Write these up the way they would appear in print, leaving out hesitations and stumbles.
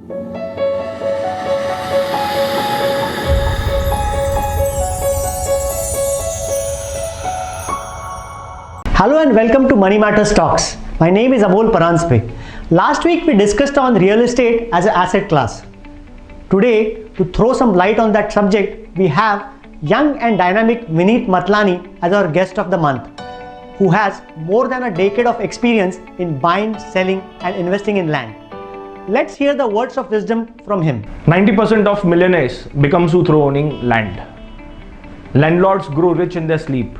Hello and welcome to Money Matters Talks. My name is Amol Paranspe. Last week we discussed on real estate as an asset class. Today, to throw some light on that subject, we have young and dynamic Vineet Matlani as our guest of the month, who has more than a decade of experience in buying, selling and investing in land. Let's hear the words of wisdom from him. 90% of millionaires become through owning land. Landlords grow rich in their sleep.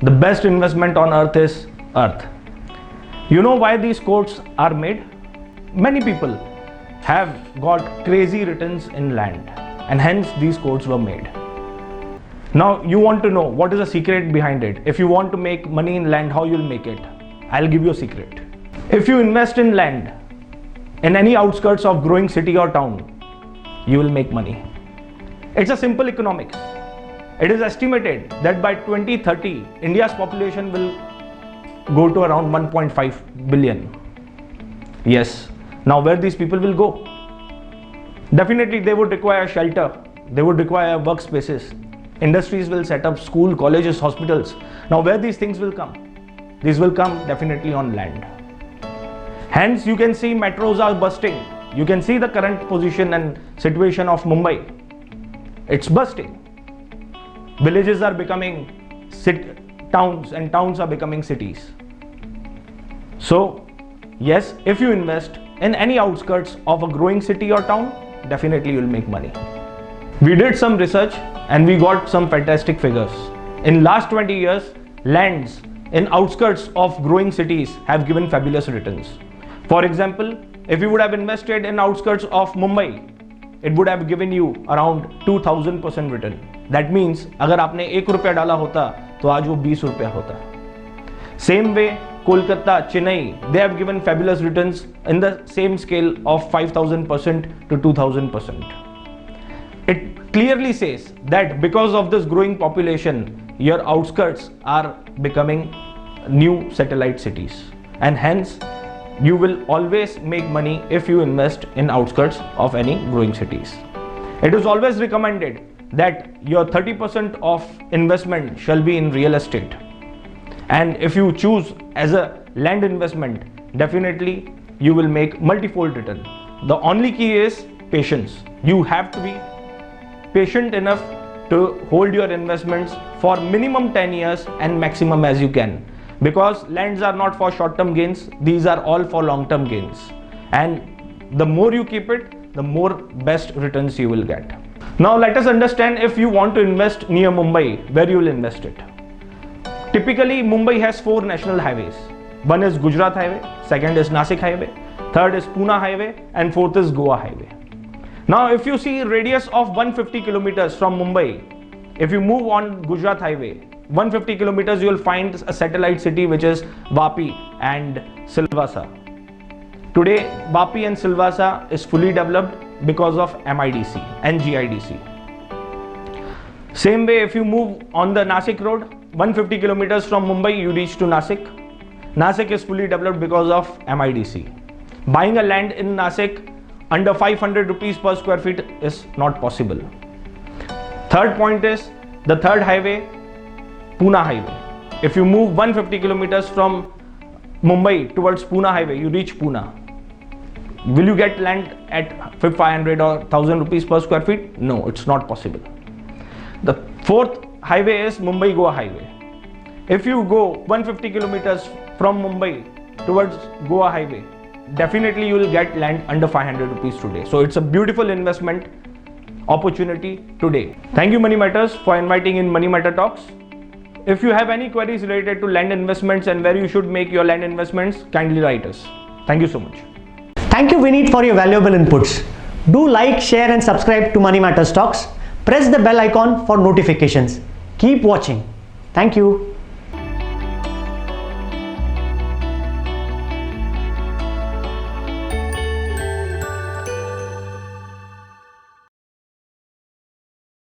The best investment on earth is earth. You know why these quotes are made? Many people have got crazy returns in land and hence these quotes were made. Now you want to know what is the secret behind it. If you want to make money in land, how you'll make it? I'll give you a secret. If you invest in land in any outskirts of growing city or town, you will make money. It's a simple economics. It is estimated that by 2030, India's population will go to around 1.5 billion. Yes. Now where these people will go? Definitely they would require shelter. They would require workspaces. Industries will set up school, colleges, hospitals. Now where these things will come? These will come definitely on land. Hence you can see metros are busting. You can see the current position and situation of Mumbai. It's busting. Villages are becoming towns and towns are becoming cities. So yes, if you invest in any outskirts of a growing city or town, definitely you will make money. We did some research and we got some fantastic figures. In last 20 years, lands in outskirts of growing cities have given fabulous returns. For example, if you would have invested in outskirts of Mumbai, it would have given you around 2000% return. That means अगर आपने 1 रुपया डाला होता तो आज वो 20 रुपया होता. Same way, Kolkata, Chennai, they have given fabulous returns in the same scale of 5000% to 2000%. It clearly says that because of this growing population, your outskirts are becoming new satellite cities, and hence you will always make money if you invest in outskirts of any growing cities. It is always recommended that your 30% of investment shall be in real estate. And if you choose as a land investment, definitely you will make multifold return. The only key is patience. You have to be patient enough to hold your investments for minimum 10 years and maximum as you can. Because lands are not for short-term gains, these are all for long-term gains. And the more you keep it, the more best returns you will get. Now let us understand, if you want to invest near Mumbai, where you will invest it. Typically, Mumbai has 4 national highways. One is Gujarat Highway, second is Nasik Highway, third is Pune Highway, and fourth is Goa Highway. Now if you see radius of 150 kilometers from Mumbai, if you move on Gujarat Highway, 150 kilometers you will find a satellite city which is Vapi and Silvassa. Today Vapi and Silvassa is fully developed because of MIDC and GIDC. Same way, if you move on the Nasik road, 150 kilometers from Mumbai you reach to Nasik. Nasik is fully developed because of MIDC. Buying a land in Nasik under 500 rupees per square feet is not possible. Third point is the third highway, Pune Highway. If you move 150 kilometers from Mumbai towards Pune Highway, you reach Pune. Will you get land at 500 or 1000 rupees per square feet? No, it's not possible. The fourth highway is Mumbai Goa Highway. If you go 150 kilometers from Mumbai towards Goa Highway, definitely you will get land under 500 rupees today. So it's a beautiful investment opportunity today. Thank you Money Matters for inviting in Money Matter Talks. If you have any queries related to land investments and where you should make your land investments, kindly write us. Thank you so much. Thank you Vineet for your valuable inputs. Do like, share and subscribe to Money Matters Talks. Press the bell icon for notifications. Keep watching. Thank you.